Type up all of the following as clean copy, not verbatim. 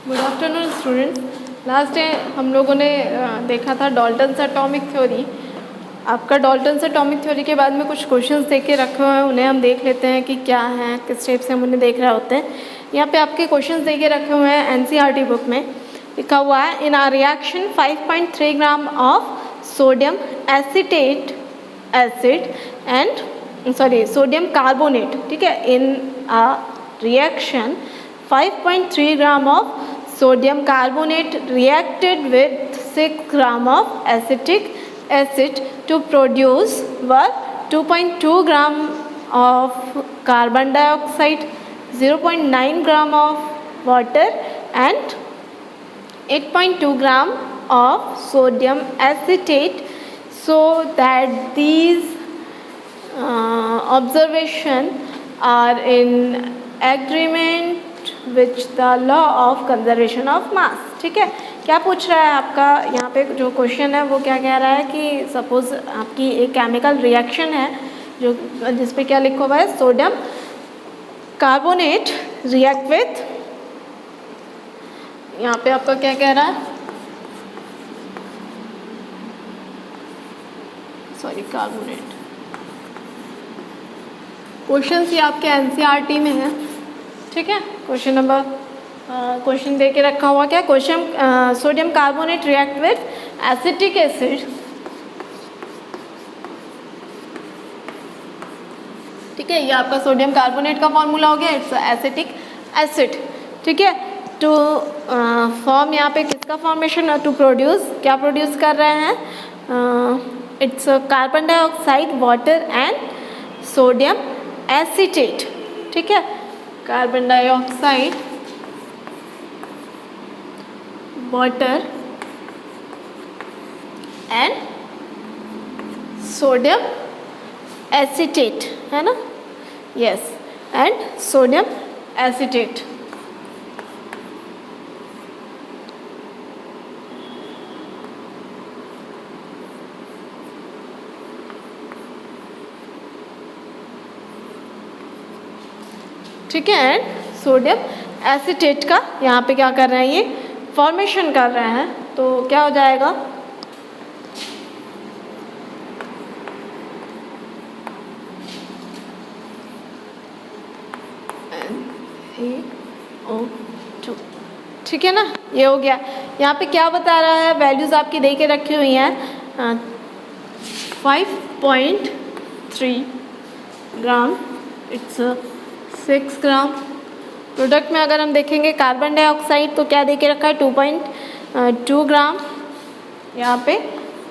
Good afternoon students. Last time हम लोगों ने देखा था डाल्टन्स एटॉमिक थ्योरी। आपका डाल्टन्स एटॉमिक थ्योरी के बाद में कुछ क्वेश्चंस दे के रखे हुए हैं, उन्हें हम देख लेते हैं कि क्या हैं, किस टाइप से हम उन्हें देख रहे होते हैं। यहाँ पे आपके क्वेश्चंस दे के रखे हुए हैं एनसीईआरटी बुक में लिखा हुआ है, इन are reaction 5.3 gram of sodium acetate acid and sodium carbonate, ठीक है, इन आ reaction 5.3 gram of sodium carbonate reacted with 6 gram of acetic acid to produce 2.2 gram of carbon dioxide, 0.9 gram of water and 8.2 gram of sodium acetate, so that these observation are in agreement which the law of conservation of mass. ठीक है, क्या पूछ रहा है आपका यहाँ पे जो क्वेश्चन है वो क्या कह रहा है कि सपोज आपकी एक केमिकल रिएक्शन है जो जिस पे क्या लिखा हुआ है, सोडियम कार्बोनेट रिएक्ट विथ, यहाँ पे आपका क्या कह रहा है, कार्बोनेट। क्वेश्चन ये आपके एनसीईआरटी में है, ठीक है। क्वेश्चन दे के रखा हुआ क्या, question sodium carbonate react with acetic acid, ठीक है, ये आपका सोडियम कार्बोनेट का फॉर्मूला हो गया, इट्स एसिटिक एसिड, ठीक है। टू फॉर्म यहाँ पे किसका फॉर्मेशन, टू प्रोड्यूस, क्या प्रोड्यूस कर रहे हैं, it's carbon dioxide, water and sodium acetate, ठीक है, carbon dioxide, water and sodium acetate, है ना, यस, एंड सोडियम एसीटेट। ठीक है, एंड सोडियम एसीटेट का यहाँ पे क्या कर रहे हैं, ये फॉर्मेशन कर रहे हैं, तो क्या हो जाएगा, NaO2, ठीक है ना, ये हो गया। यहाँ पे क्या बता रहा है, वैल्यूज आपकी दे के रखी हुई हैं, 5.3 ग्राम, इट्स 6 ग्राम। प्रोडक्ट में अगर हम देखेंगे कार्बन डाइऑक्साइड तो क्या दे के रखा है, 2.2 ग्राम, यहाँ पे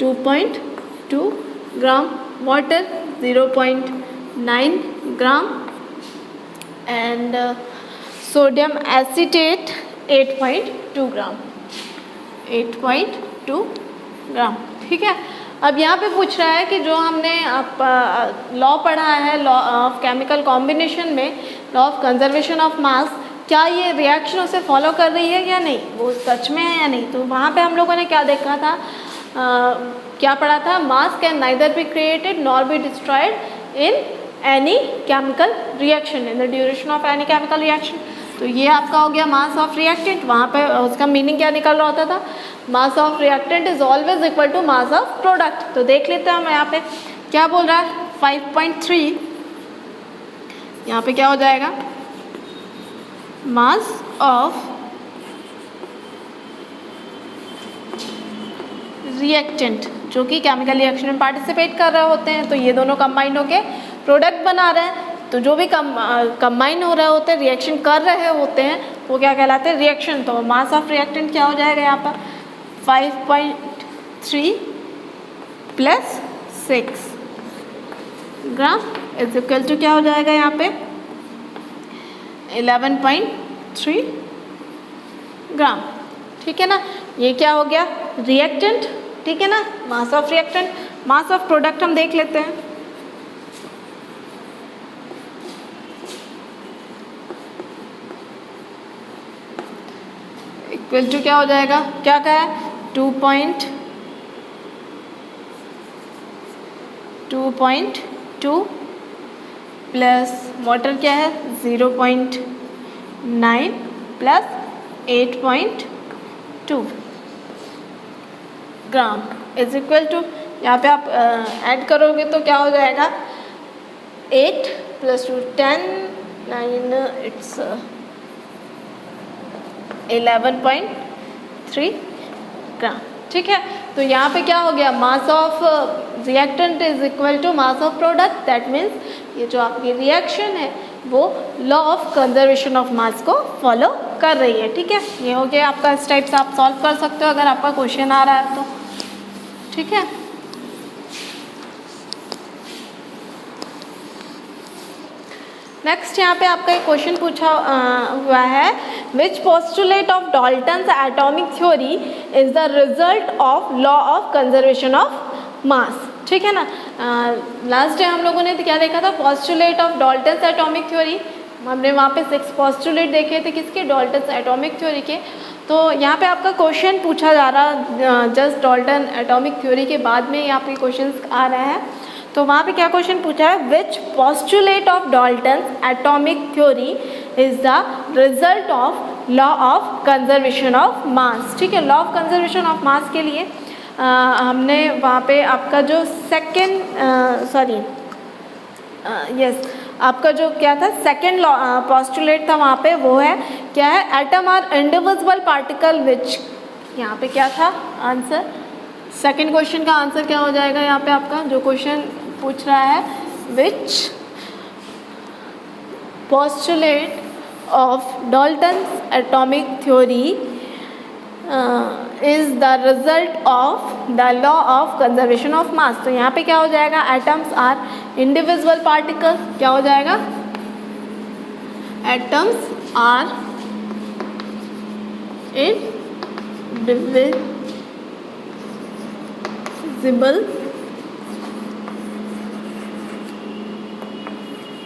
2.2 gram, water 0.9 gram and sodium acetate 8.2 gram, 8.2 gram, ठीक है। अब यहाँ पे पूछ रहा है कि जो हमने लॉ पढ़ा है, लॉ ऑफ केमिकल कॉम्बिनेशन में, लॉ ऑफ कंजर्वेशन ऑफ मास, क्या ये रिएक्शन उसे फॉलो कर रही है या नहीं, वो सच में है या नहीं। तो वहाँ पे हम लोगों ने क्या देखा था, क्या पढ़ा था, मास can neither be created nor be destroyed in any chemical reaction, in the duration of any chemical reaction. तो ये आपका हो गया मास ऑफ रिएक्टेंट। वहाँ पे उसका मीनिंग क्या निकल रहा होता था, mass of reactant is always equal to mass of product. तो देख लेते हैं हम यहाँ पे क्या बोल रहा है, 5.3, यहाँ पे क्या हो जाएगा, मास ऑफ रिएक्टेंट जो कि केमिकल रिएक्शन में पार्टिसिपेट कर रहे होते हैं, तो ये दोनों कंबाइन होके प्रोडक्ट बना रहे हैं। तो जो भी कंबाइन हो रहे होते हैं, रिएक्शन कर रहे होते हैं, वो क्या कहलाते हैं, रिएक्शन। तो मास ऑफ रिएक्टेंट क्या हो जाएगा यहाँ पर, 5.3 plus 6 gram is equal to क्या हो जाएगा यहाँ पे, 11.3 ग्राम, ठीक है ना। ये क्या हो गया, रिएक्टेंट, ठीक है ना, मास of reactant. Mass of product हम देख लेते हैं, इक्वल टू क्या हो जाएगा, क्या कहा है, 2.2 प्लस वाटर क्या है 0.9 plus 8.2 gram is equal to, यहाँ पे आप ऐड करोगे तो क्या हो जाएगा, 8 + 2 10 9 इट्स 11.3 ग्राम। ठीक है, तो यहाँ पे क्या हो गया, mass of reactant is equal to mass of product. That means ये जो आपकी रिएक्शन है वो law of conservation of mass को फॉलो कर रही है। ठीक है, ये हो गया आपका, इस टाइप से आप सॉल्व कर सकते हो अगर आपका क्वेश्चन आ रहा है तो। ठीक है, नेक्स्ट यहाँ पे आपका एक क्वेश्चन पूछा हुआ है, which postulate of Dalton's atomic theory is the result of law of conservation of mass. ठीक है ना, लास्ट टाइम हम लोगों ने क्या देखा था, postulate of Dalton's atomic theory. हमने वहाँ पे 6 पोस्टुलेट देखे थे, किसके, डाल्टन्स एटॉमिक थ्योरी के। तो यहाँ पे आपका क्वेश्चन पूछा जा रहा, जस्ट डाल्टन एटॉमिक थ्योरी के बाद में यहाँ पे क्वेश्चन आ रहे हैं। तो वहाँ पे क्या क्वेश्चन पूछा है, which postulate of Dalton's atomic theory is the result of law of conservation of mass. ठीक है, law of conservation of mass के लिए हमने वहाँ पे आपका जो आपका जो क्या था, सेकेंड पोस्टुलेट था वहाँ पे, वो है क्या है, atom are individual particle which, यहाँ पे क्या था आंसर, सेकेंड क्वेश्चन का आंसर क्या हो जाएगा यहाँ पे आपका, जो क्वेश्चन पूछ रहा है, which postulate of Dalton's atomic theory is the result of the law of conservation of mass. तो यहाँ पे क्या हो जाएगा, एटम्स आर इंडिविजुअल पार्टिकल, क्या हो जाएगा, एटम्स आर इंडिविजिबल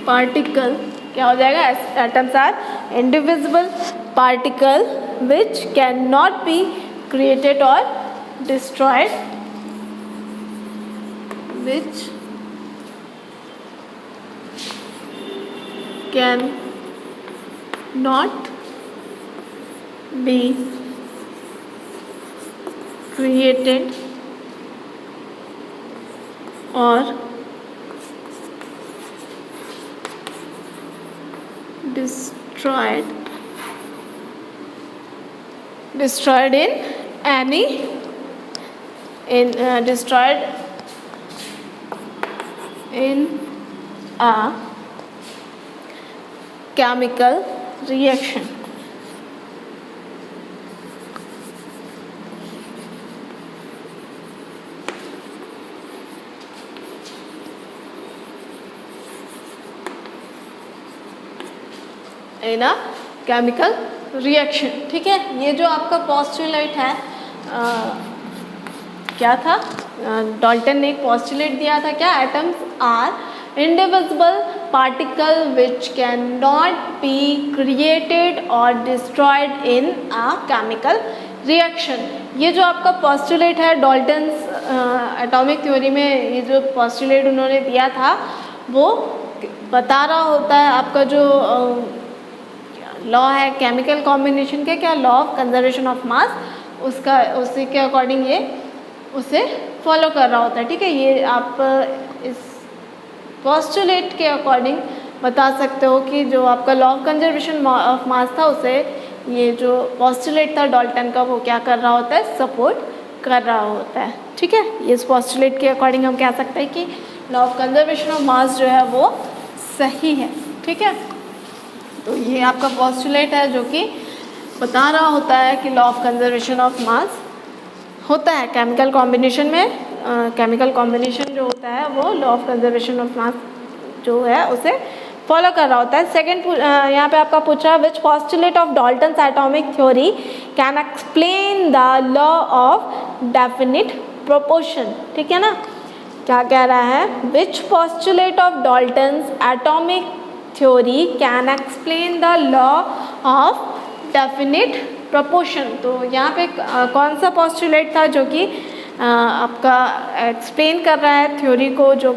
पार्टिकल, क्या हो जाएगा, atoms are indivisible particle which cannot be created or destroyed, which can not be created or destroyed destroyed in a chemical reaction। in a chemical reaction. ठीक है, ये जो आपका पोस्टुलेट है क्या था, डाल्टन ने एक पोस्टुलेट दिया था, क्या, atoms are indivisible particle which can not be created और destroyed in a chemical reaction. ये जो आपका पोस्टुलेट है डाल्टन्स एटॉमिक थ्योरी में, ये जो पोस्टुलेट उन्होंने दिया था वो बता रहा होता है आपका जो लॉ है केमिकल कॉम्बिनेशन के, क्या, लॉ ऑफ कंजर्वेशन ऑफ मास, उसका उसी के अकॉर्डिंग ये उसे फॉलो कर रहा होता है। ठीक है, ये आप इस पोस्टुलेट के अकॉर्डिंग बता सकते हो कि जो आपका लॉ ऑफ कंजर्वेशन ऑफ मास था उसे ये जो पोस्टुलेट था डाल्टन का वो क्या कर रहा होता है, सपोर्ट कर रहा होता है। ठीक है, ये इस पोस्टुलेट के अकॉर्डिंग हम कह सकते हैं कि लॉ ऑफ कंजर्वेशन ऑफ मास जो है वो सही है। ठीक है, तो ये आपका पोस्टुलेट है जो कि बता रहा होता है कि लॉ ऑफ कंजर्वेशन ऑफ मास होता है केमिकल कॉम्बिनेशन में, केमिकल कॉम्बिनेशन जो होता है वो लॉ ऑफ कंजर्वेशन ऑफ मास जो है उसे फॉलो कर रहा होता है। सेकेंड यहाँ पे आपका पूछ रहा है, which postulate of Dalton's atomic theory can explain the law of definite proportion. ठीक है ना, क्या कह रहा है, which postulate of Dalton's atomic theory can explain the law of definite proportion. तो यहाँ पे कौन सा पोस्टुलेट था जो कि आपका एक्सप्लेन कर रहा है थ्योरी को, जो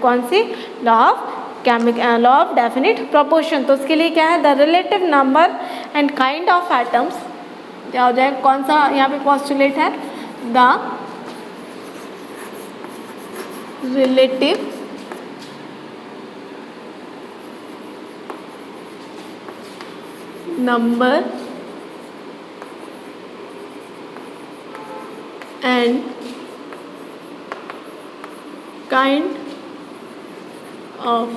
कौन सी, लॉ ऑफ डेफिनिट प्रोपोर्शन। तो उसके लिए क्या है, the relative number and kind of atoms क्या हो जाएगा, कौन सा यहाँ पे पॉस्टुलेट है, the relative number and kind of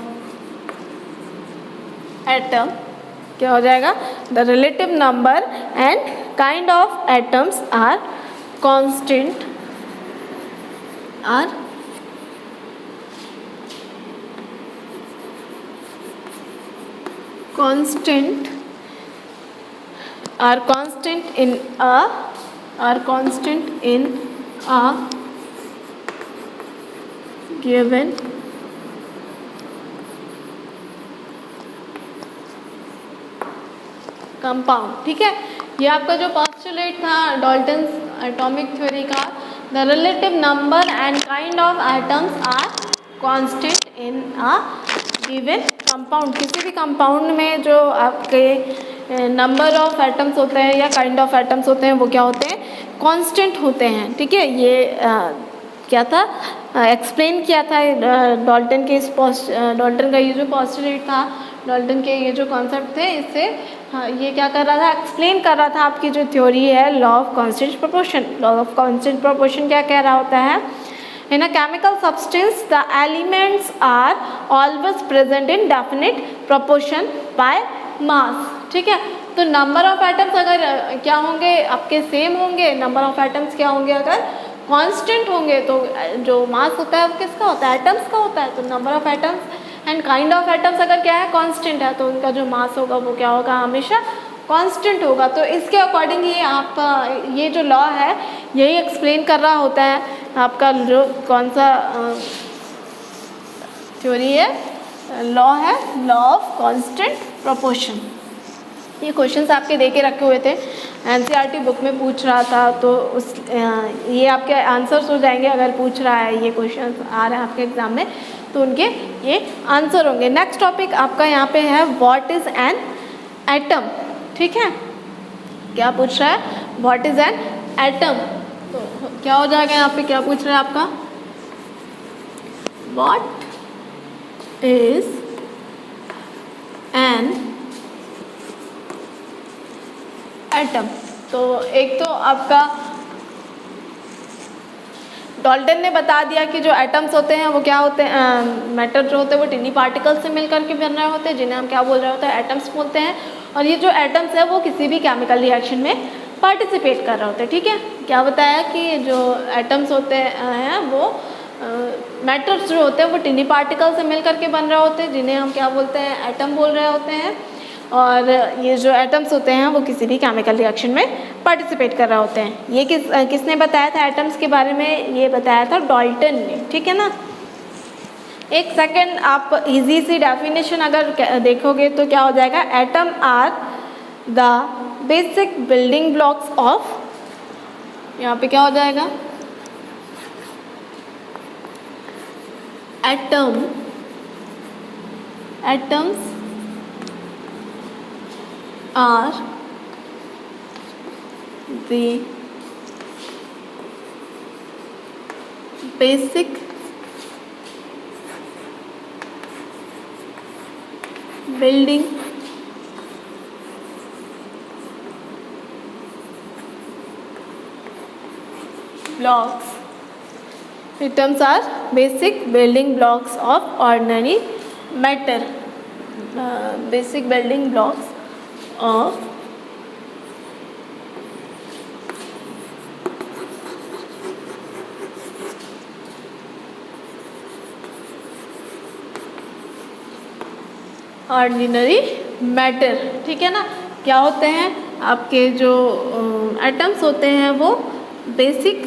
atom, क्या हो जाएगा, the relative number and kind of atoms are constant, are constant in a given compound. ठीक है, ये आपका जो पॉस्टुलेट था डाल्टन्स एटॉमिक थ्योरी का, the relative number and kind of atoms are constant in a given compound. किसी भी compound में जो आपके नंबर ऑफ एटम्स होते हैं या काइंड ऑफ एटम्स होते हैं वो क्या होते हैं, कांस्टेंट होते हैं। ठीक है, ये क्या था, एक्सप्लेन किया था डाल्टन के डाल्टन का ये जो पॉस्टुलेट था, डाल्टन के ये जो कॉन्सेप्ट थे, इससे ये क्या कर रहा था, एक्सप्लेन कर रहा था आपकी जो थ्योरी है law of constant proportion. Law of constant proportion क्या कह रहा होता है, in a chemical substance the elements are always present in definite proportion by mass. ठीक है, तो नंबर ऑफ एटम्स अगर क्या होंगे, आपके सेम होंगे, नंबर ऑफ एटम्स क्या होंगे, अगर कांस्टेंट होंगे, तो जो मास होता है वो किसका होता है, एटम्स का होता है। तो number of atoms and kind of atoms अगर क्या है, कांस्टेंट है, तो उनका जो मास होगा वो क्या होगा, हमेशा कांस्टेंट होगा। तो इसके अकॉर्डिंग ही आप ये जो लॉ है यही एक्सप्लेन कर रहा होता है आपका जो कौन सा थ्योरी है, लॉ है, लॉ ऑफ कांस्टेंट प्रोपोर्शन। ये क्वेश्चंस आपके दे के रखे हुए थे, एनसीईआरटी बुक में पूछ रहा था, तो उस ये आपके आंसर्स हो जाएंगे। अगर पूछ रहा है ये क्वेश्चंस आ रहे हैं आपके एग्जाम में तो उनके ये आंसर होंगे। नेक्स्ट टॉपिक आपका यहाँ पे है व्हाट इज़ एन एटम। ठीक है, क्या पूछ रहा है, व्हाट इज़ एन एटम, तो क्या हो जाएगा यहाँ पे, क्या पूछ रहा है आपका, व्हाट इज़ एन एटम। तो एक तो आपका डाल्टन ने बता दिया कि जो एटम्स होते हैं वो क्या होते हैं, मैटर जो होते हैं वो टिनी पार्टिकल से मिलकर के बन रहे होते हैं, जिन्हें हम क्या बोल रहे होते हैं, एटम्स बोलते हैं। और ये जो एटम्स है वो किसी भी केमिकल रिएक्शन में पार्टिसिपेट कर रहे होते हैं। ठीक है, क्या बताया कि जो एटम्स होते हैं वो मैटर्स जो होते हैं वो टिनी पार्टिकल से मिल करके बन रहे होते हैं, जिन्हें हम क्या बोलते हैं, एटम बोल रहे होते हैं। और ये जो एटम्स होते हैं वो किसी भी केमिकल रिएक्शन में पार्टिसिपेट कर रहे होते हैं। ये किसने बताया था एटम्स के बारे में, ये बताया था डाल्टन ने। ठीक है ना, एक सेकंड आप इजी सी डेफिनेशन अगर देखोगे तो क्या हो जाएगा, atom are the basic building blocks of, यहाँ पे क्या हो जाएगा, atoms are the basic building blocks. Atoms are basic building blocks of ordinary matter. Basic building blocks of ordinary matter. ठीक है ना, क्या होते हैं आपके जो एटम्स होते हैं वो बेसिक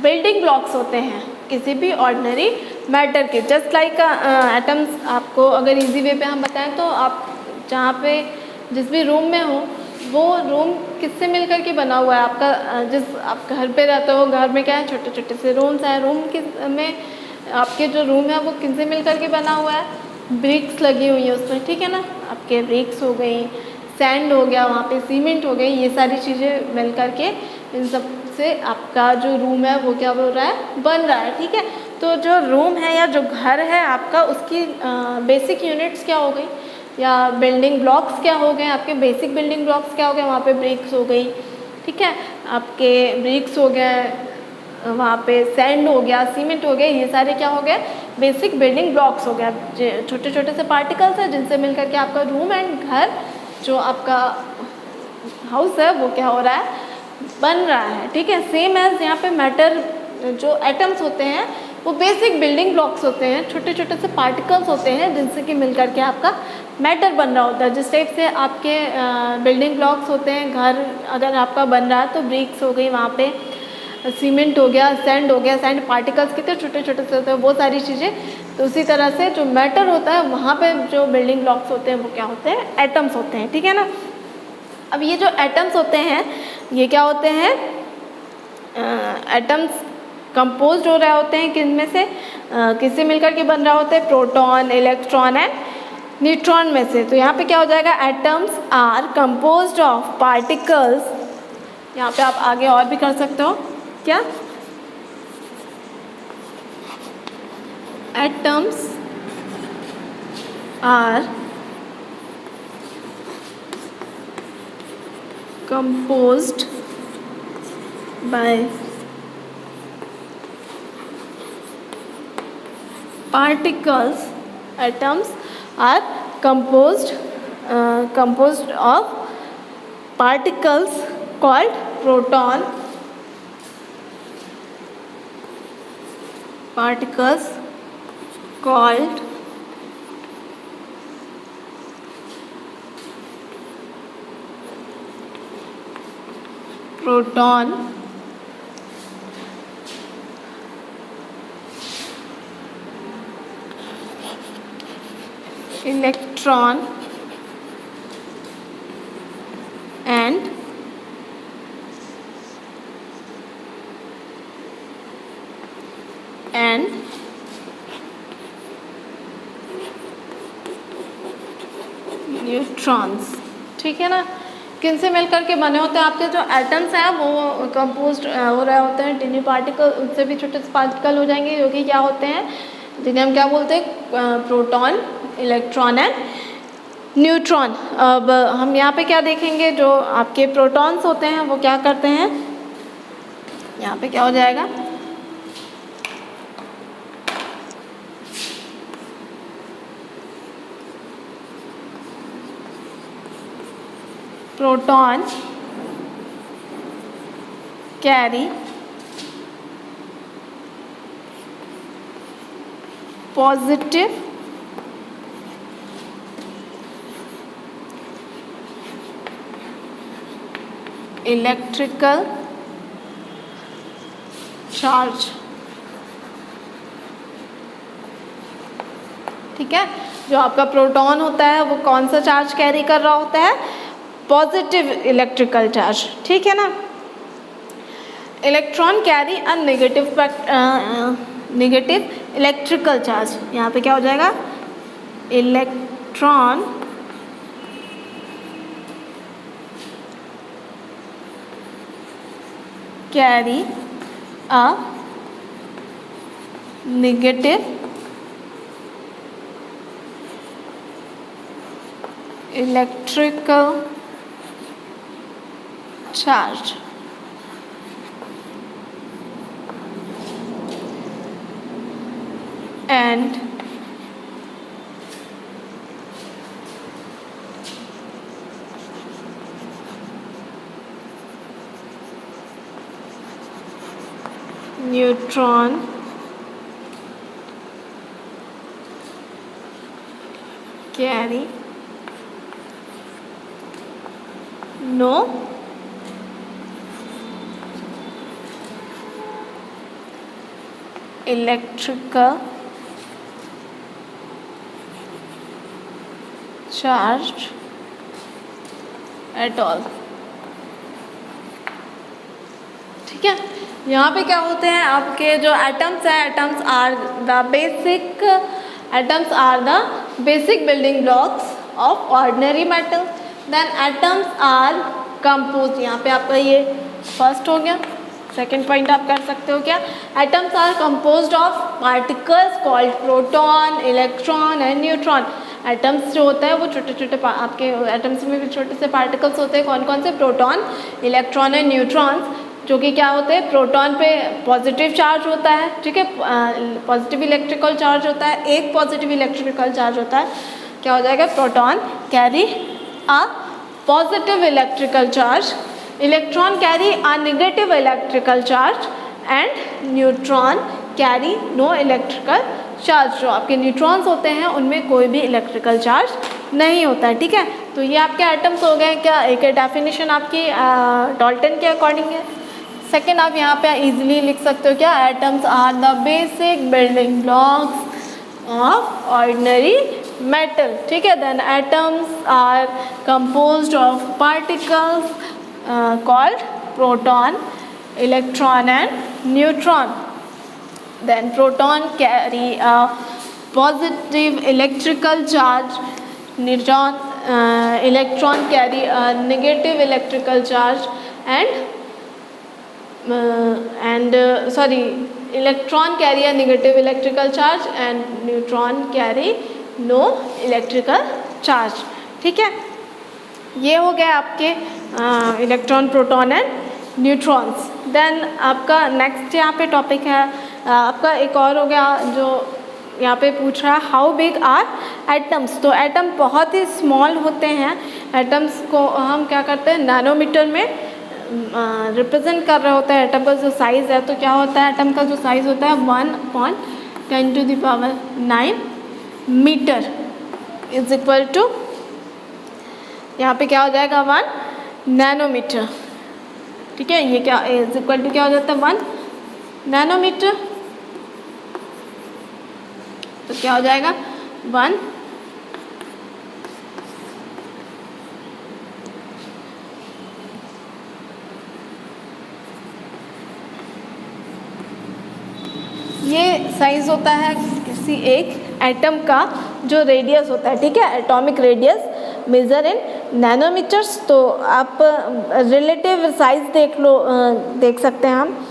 बिल्डिंग ब्लॉक्स होते हैं किसी भी ऑर्डिनरी मैटर के। जस्ट लाइक एटम्स, आपको अगर इजी वे पे हम बताएं तो आप जहाँ पे जिस भी रूम में हो वो रूम किससे मिलकर के बना हुआ है, आपका जिस आप घर पे रहते हो, घर में क्या है, छोटे छोटे से रूम्स हैं, रूम में आपके जो रूम है वो किससे मिलकर के बना हुआ है, ब्रिक्स लगी हुई है उसमें। ठीक है ना, आपके ब्रिक्स हो गई, सैंड हो गया, वहाँ पे सीमेंट हो गई, ये सारी चीज़ें मिल करके इन सब से आपका जो रूम है वो क्या हो रहा है, बन रहा है। ठीक है, तो जो रूम है या जो घर है आपका, उसकी बेसिक यूनिट्स क्या हो गई या बिल्डिंग ब्लॉक्स क्या हो गए, आपके बेसिक बिल्डिंग ब्लॉक्स क्या हो गए, वहाँ पे ब्रिक्स हो गई। ठीक है, आपके ब्रिक्स हो गए, वहाँ पे सैंड हो गया, सीमेंट हो गया, ये सारे क्या हो गए, बेसिक बिल्डिंग ब्लॉक्स हो गया, छोटे छोटे से पार्टिकल्स हैं जिनसे मिलकर के आपका रूम एंड घर जो आपका हाउस है वो क्या हो रहा है, बन रहा है। ठीक है, सेम एज यहाँ पे मैटर जो एटम्स होते हैं वो बेसिक बिल्डिंग ब्लॉक्स होते हैं, छोटे छोटे से पार्टिकल्स होते हैं जिनसे कि मिलकर के आपका मैटर बन रहा होता है। जिस टाइप से आपके बिल्डिंग ब्लॉक्स होते हैं, घर अगर आपका बन रहा है तो ब्रिक्स हो गई, वहाँ पे सीमेंट हो गया, सैंड हो गया, सैंड पार्टिकल्स कितने छोटे छोटे से होते हैं, वो सारी चीज़ें। तो उसी तरह से जो मैटर होता है वहाँ पे जो बिल्डिंग ब्लॉक्स होते हैं वो क्या होते हैं, एटम्स होते हैं। ठीक है ना, अब ये जो एटम्स होते हैं ये क्या होते हैं, एटम्स कंपोज्ड हो रहे होते हैं किन में से, किससे मिलकर के बन रहा होता है, प्रोटॉन, इलेक्ट्रॉन एंड न्यूट्रॉन में से। तो यहाँ पे क्या हो जाएगा, atoms are composed of particles. यहाँ पे आप आगे और भी कर सकते हो, क्या, atoms are composed by particles. Atoms are composed of particles called proton, particles called proton, electron and neutrons. ठीक है ना, किन से मिलकर के बने होते हैं आपके जो एटम्स हैं, वो कंपोज्ड हो रहे होते हैं टिनी पार्टिकल, उनसे भी छोटे से पार्टिकल हो जाएंगे जो कि क्या होते हैं, जिन्हें हम क्या बोलते हैं, प्रोटॉन, इलेक्ट्रॉन एंड न्यूट्रॉन। अब हम यहाँ पे क्या देखेंगे, जो आपके प्रोटॉन्स होते हैं वो क्या करते हैं, यहाँ पे क्या हो जाएगा, proton carry positive electrical charge. ठीक है, जो आपका प्रोटॉन होता है वो कौन सा चार्ज कैरी कर रहा होता है, पॉजिटिव इलेक्ट्रिकल चार्ज। ठीक है ना, electron carry a negative electrical charge. यहाँ पे क्या हो जाएगा, electron carry a negative electrical charge. and neutron carry no electrical charge at all। ठीक है, यहाँ पे क्या होते हैं आपके जो एटम्स हैं, atoms are the basic building blocks of ordinary metal. Then atoms are compose, यहाँ पे आपका ये फर्स्ट हो गया। सेकेंड पॉइंट आप कर सकते हो क्या, atoms are composed of particles called proton, electron and neutron. Atoms जो होता है वो छोटे छोटे आपके एटम्स में भी छोटे से पार्टिकल्स होते हैं, कौन कौन से, प्रोटॉन, इलेक्ट्रॉन एंड न्यूट्रॉन्स, जो कि क्या होते हैं, प्रोटॉन पे पॉजिटिव चार्ज होता है, ठीक है, पॉजिटिव इलेक्ट्रिकल चार्ज होता है, एक पॉजिटिव इलेक्ट्रिकल चार्ज होता है, क्या हो जाएगा, proton carry a positive electrical charge, electron carry a negative electrical charge and neutron carry no electrical charge. जो आपके न्यूट्रॉन्स होते हैं उनमें कोई भी इलेक्ट्रिकल चार्ज नहीं होता है, ठीक है। तो ये आपके एटम्स हो गए, क्या एक डेफिनेशन आपकी डाल्टन के अकॉर्डिंग है। सेकेंड आप यहाँ पे इजीली लिख सकते हो क्या, atoms are the basic building blocks of ordinary metal, ठीक है। Then atoms are composed of particles called proton, electron and neutron. Then proton carry a positive electrical charge, electron carry a negative electrical charge electron carry a negative electrical charge and neutron carry no electrical charge, ठीक है। ये हो गया आपके electron, proton and neutrons. Then आपका next यहाँ पे topic है आपका एक और हो गया जो यहाँ पे पूछ रहा है, हाउ बिग आर एटम्स। तो एटम बहुत ही स्मॉल होते हैं, एटम्स को हम क्या करते हैं, नैनोमीटर में रिप्रेजेंट कर रहे होते हैं एटम का जो साइज़ है। तो क्या होता है, एटम का जो साइज़ होता है 1/10⁹ मीटर इज इक्वल टू, यहाँ पे क्या हो जाएगा 1 नैनोमीटर, ठीक है। ये क्या इज इक्वल टू क्या हो जाता है 1 नैनोमीटर, तो क्या हो जाएगा 1 ये साइज होता है किसी एक एटम का जो रेडियस होता है, ठीक है, atomic radius measure in nanometres. तो आप रिलेटिव साइज देख सकते हैं हम।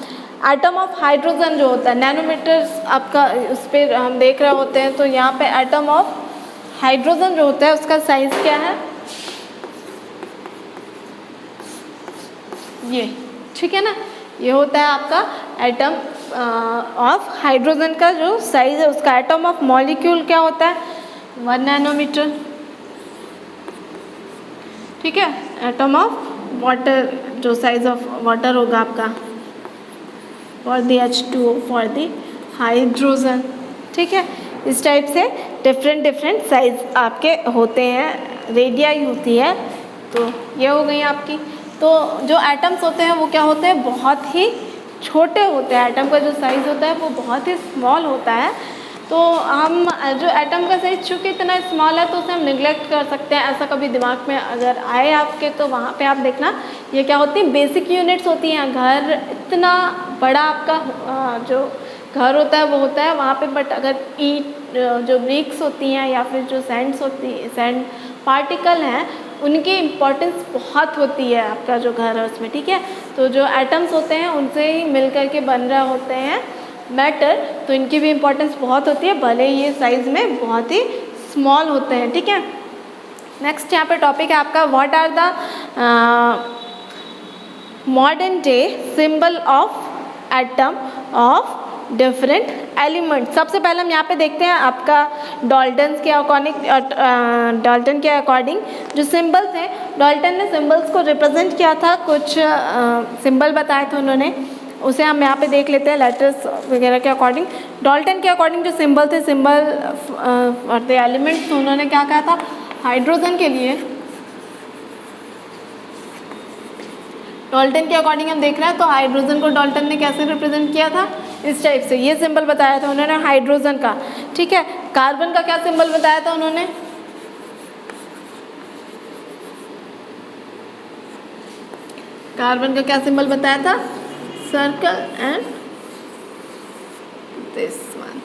एटम ऑफ हाइड्रोजन जो होता है, नैनोमीटर्स आपका उस पर हम देख रहे होते हैं, तो यहाँ पे एटम ऑफ हाइड्रोजन जो होता है उसका साइज क्या है, ये, ठीक है ना। ये होता है आपका एटम ऑफ हाइड्रोजन का जो साइज है उसका। एटम ऑफ मॉलिक्यूल क्या होता है 1 नैनोमीटर, ठीक है। एटम ऑफ वाटर जो साइज ऑफ वाटर होगा आपका for the H2O for the hydrogen, ठीक है। इस टाइप से डिफरेंट साइज आपके होते हैं, रेडियाई होती है। तो ये हो गई आपकी। तो जो एटम्स होते हैं वो क्या होते हैं, बहुत ही छोटे होते हैं। एटम का जो साइज़ होता है वो बहुत ही स्मॉल होता है। तो हम जो एटम का साइज चूँकि इतना स्मॉल है तो उसे हम निगलेक्ट कर सकते हैं। ऐसा कभी दिमाग में अगर आए आपके तो वहाँ पे आप देखना ये क्या होती है, बेसिक यूनिट्स होती हैं। घर इतना बड़ा आपका जो घर होता है वो होता है वहाँ पे, बट अगर ईट जो ब्रिक्स होती हैं या फिर जो सैंड पार्टिकल हैं उनकी इम्पोर्टेंस बहुत होती है आपका जो घर है उसमें, ठीक है। तो जो एटम्स होते हैं उनसे ही मिल कर के बन रहे होते हैं मैटर, तो इनकी भी इम्पोर्टेंस बहुत होती है, भले ये साइज़ में बहुत ही स्मॉल होते हैं, ठीक है। नेक्स्ट यहाँ पे टॉपिक है आपका, what are the modern day symbol of atom of different element. सबसे पहले हम यहाँ पे देखते हैं आपका डाल्टन के अकॉर्डिंग जो सिंबल्स हैं, डाल्टन ने सिंबल्स को रिप्रेजेंट किया था, कुछ सिंबल बताए थे उन्होंने, उसे हम यहाँ पे देख लेते हैं लेटर्स वगैरह के अकॉर्डिंग। डाल्टन के अकॉर्डिंग जो सिंबल थे, सिंबल और द एलिमेंट्स, तो उन्होंने क्या कहा था, हाइड्रोजन के लिए डाल्टन के अकॉर्डिंग हम देख रहे हैं तो हाइड्रोजन को डाल्टन ने कैसे रिप्रेजेंट किया था, इस टाइप से। ये सिंबल बताया था उन्होंने हाइड्रोजन का, ठीक है। कार्बन का क्या सिंबल बताया था उन्होंने, कार्बन का क्या सिंबल बताया था, सर्कल एंड दिस वन,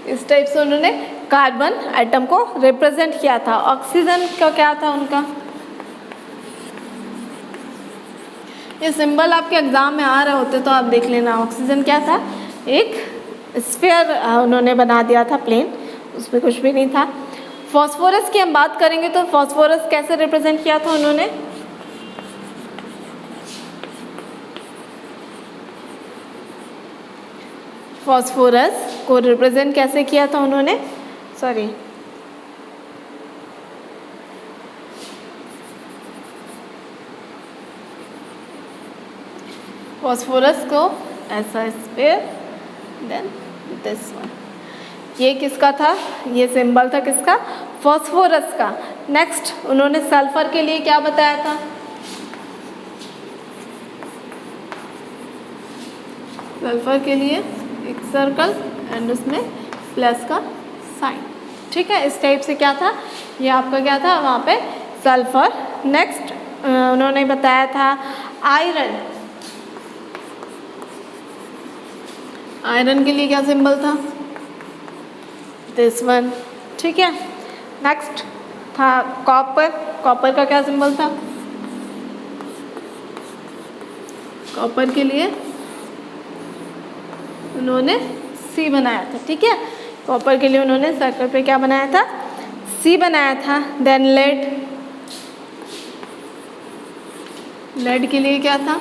इस टाइप से उन्होंने कार्बन एटम को रिप्रेजेंट किया था। ऑक्सीजन का क्या था उनका, ये सिंबल आपके एग्जाम में आ रहे होते तो आप देख लेना। ऑक्सीजन क्या था, एक स्फीयर उन्होंने बना दिया था प्लेन, उसमें कुछ भी नहीं था। फॉस्फोरस की हम बात करेंगे तो फॉस्फोरस कैसे रिप्रेजेंट किया था उन्होंने, फॉस्फोरस को रिप्रेजेंट कैसे किया था उन्होंने, सॉरी फॉस्फोरस को ऐसा स्फीयर, देन दिस वन, ये किसका था, ये सिंबल था किसका, फॉस्फोरस का। नेक्स्ट उन्होंने सल्फर के लिए क्या बताया था, सल्फर के लिए एक सर्कल एंड उसमें प्लस का साइन, ठीक है। इस टाइप से क्या था, ये आपका क्या था वहाँ पे सल्फर। नेक्स्ट उन्होंने बताया था आयरन, आयरन के लिए क्या सिंबल था, दिस वन, ठीक है। नेक्स्ट था कॉपर, कॉपर का क्या सिंबल था, कॉपर के लिए उन्होंने सी बनाया था, ठीक है। कॉपर के लिए उन्होंने सर्कल पे क्या बनाया था, सी बनाया था। देन लेड, लेड के लिए क्या था,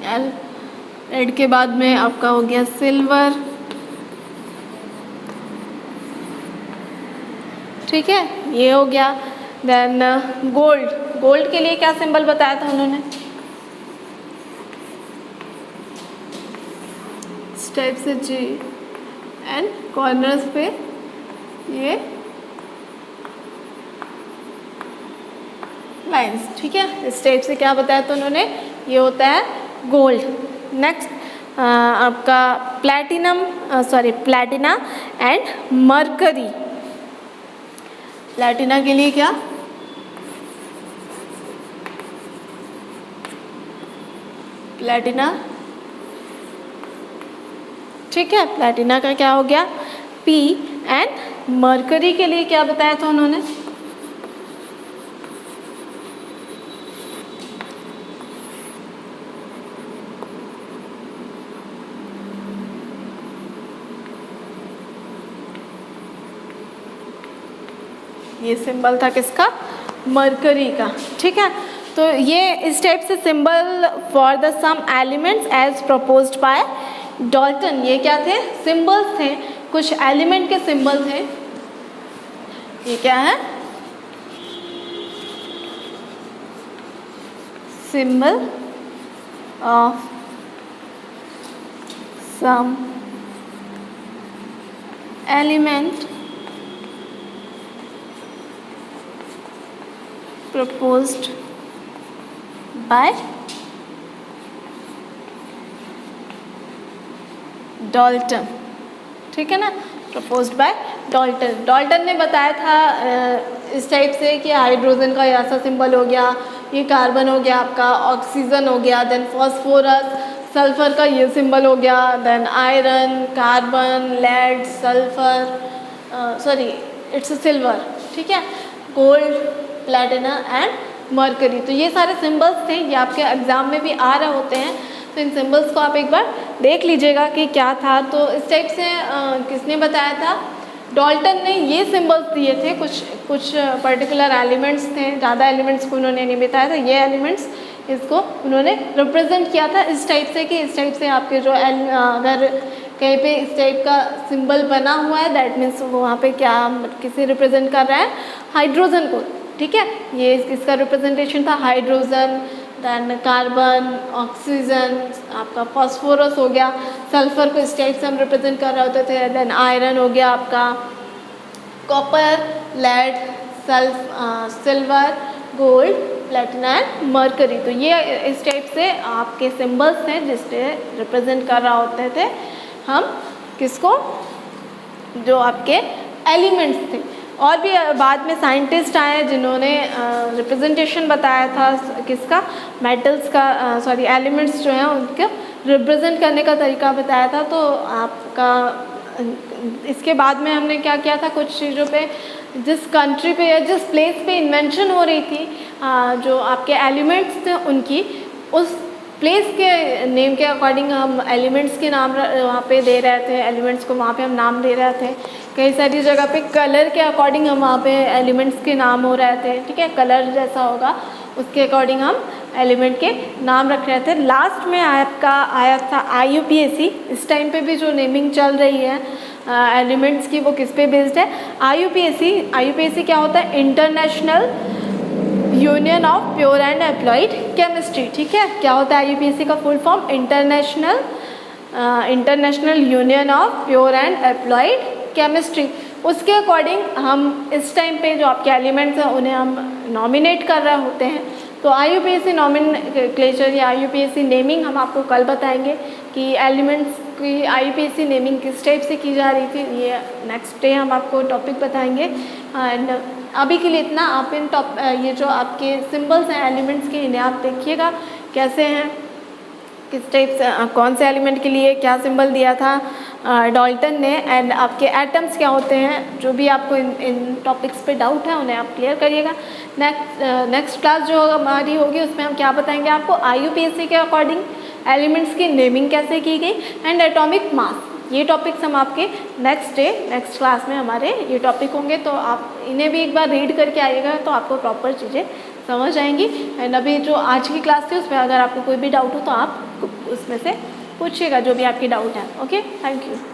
एल। लेड के बाद में आपका हो गया सिल्वर, ठीक है, ये हो गया। देन गोल्ड, गोल्ड के लिए क्या सिंबल बताया था उन्होंने, इस टाइप से जी एंड कॉर्नर्स पे ये लाइंस, ठीक है। इस टाइप से क्या बताया था उन्होंने, ये होता है गोल्ड। नेक्स्ट आपका platinum, sorry Platina and mercury, Platina के लिए क्या, प्लैटिना, ठीक है। प्लैटिना का क्या हो गया पी, एंड मरकरी के लिए क्या बताया था उन्होंने, ये सिंबल था किसका, मरकरी का, ठीक है। तो ये इस टाइप से symbol for the some elements as proposed by Dalton, ये क्या थे, सिंबल्स थे, कुछ एलिमेंट के सिंबल थे। ये क्या है, symbol of some element proposed by Dalton, ठीक है ना, proposed by डाल्टन। डाल्टन ने बताया था इस टाइप से कि हाइड्रोजन का ऐसा सिंबल हो गया, ये कार्बन हो गया आपका, ऑक्सीजन हो गया, देन फॉस्फोरस, सल्फर का ये सिंबल हो गया, then iron, carbon, lead, sulphur, sorry it's silver, ठीक है, गोल्ड, प्लैटिना एंड मरकरी। तो ये सारे सिंबल्स थे, ये आपके एग्जाम में भी आ रहे होते हैं, तो इन सिंबल्स को आप एक बार देख लीजिएगा कि क्या था। तो इस टाइप से किसने बताया था, डाल्टन ने ये सिंबल्स दिए थे, कुछ पर्टिकुलर एलिमेंट्स थे, ज़्यादा एलिमेंट्स को उन्होंने नहीं बताया था, ये एलिमेंट्स इसको उन्होंने रिप्रेजेंट किया था इस टाइप से कि इस टाइप से आपके जो अगर कहीं पे इस टाइप का सिंबल बना हुआ है दैट मीन्स वहाँ पे क्या किसे रिप्रेजेंट कर रहा है, हाइड्रोजन को, ठीक है। ये इसका रिप्रेजेंटेशन था हाइड्रोजन, देन कार्बन, ऑक्सीजन, आपका फॉस्फोरस हो गया, सल्फर को इस टाइप से हम रिप्रेजेंट कर रहे होते थे, देन आयरन हो गया आपका, copper, lead, silver, gold, platina and mercury. तो ये इस टाइप से आपके सिंबल्स थे जिससे रिप्रेजेंट कर रहा होते थे हम किसको, जो आपके एलिमेंट्स थे। और भी बाद में साइंटिस्ट आए जिन्होंने रिप्रेजेंटेशन बताया था किसका, मेटल्स का, सॉरी एलिमेंट्स जो हैं उनके रिप्रेजेंट करने का तरीका बताया था। तो आपका इसके बाद में हमने क्या किया था, कुछ चीज़ों पे जिस कंट्री पे या जिस प्लेस पे इन्वेंशन हो रही थी, जो आपके एलिमेंट्स थे उनकी, उस प्लेस के नेम के अकॉर्डिंग हम एलिमेंट्स के नाम वहाँ पे दे रहे थे, एलिमेंट्स को वहाँ पे हम नाम दे रहे थे। कई सारी जगह पे कलर के अकॉर्डिंग हम वहाँ पे एलिमेंट्स के नाम हो रहे थे, ठीक है, कलर जैसा होगा उसके अकॉर्डिंग हम एलिमेंट के नाम रख रहे थे। लास्ट में आपका आया था IUPAC। इस टाइम पे भी जो नेमिंग चल रही है एलिमेंट्स की वो किस पे बेस्ड है, IUPAC क्या होता है, international union of pure and applied chemistry, ठीक है। क्या होता है IUPAC का full form, international union of pure and applied chemistry. उसके अकॉर्डिंग हम इस टाइम पे जो आपके एलिमेंट्स हैं उन्हें हम नॉमिनेट कर रहे होते हैं। तो IUPAC नॉमिनक्लेचर या IUPAC नेमिंग हम आपको कल बताएंगे कि एलिमेंट्स की IUPAC नेमिंग किस टाइप से की जा रही थी, ये नेक्स्ट डे हम आपको टॉपिक बताएंगे। एंड अभी के लिए इतना। आप ये जो आपके सिंबल्स हैं एलिमेंट्स के, इन्हें आप देखिएगा कैसे हैं, किस टाइप से कौन से एलिमेंट के लिए क्या सिंबल दिया था डाल्टन ने, एंड आपके एटम्स क्या होते हैं। जो भी आपको इन टॉपिक्स पे डाउट है उन्हें आप क्लियर करिएगा। नेक्स्ट क्लास जो हमारी होगी उसमें हम क्या बताएंगे आपको, IUPAC के अकॉर्डिंग एलिमेंट्स की नेमिंग कैसे की गई एंड एटॉमिक मास। ये टॉपिक्स हम आपके नेक्स्ट क्लास में हमारे ये टॉपिक होंगे, तो आप इन्हें भी एक बार रीड करके आइएगा तो आपको प्रॉपर चीज़ें समझ आएंगी। एंड अभी जो आज की क्लास थी उसमें अगर आपको कोई भी डाउट हो तो आप उसमें से पूछिएगा जो भी आपकी डाउट है। Okay, thank you.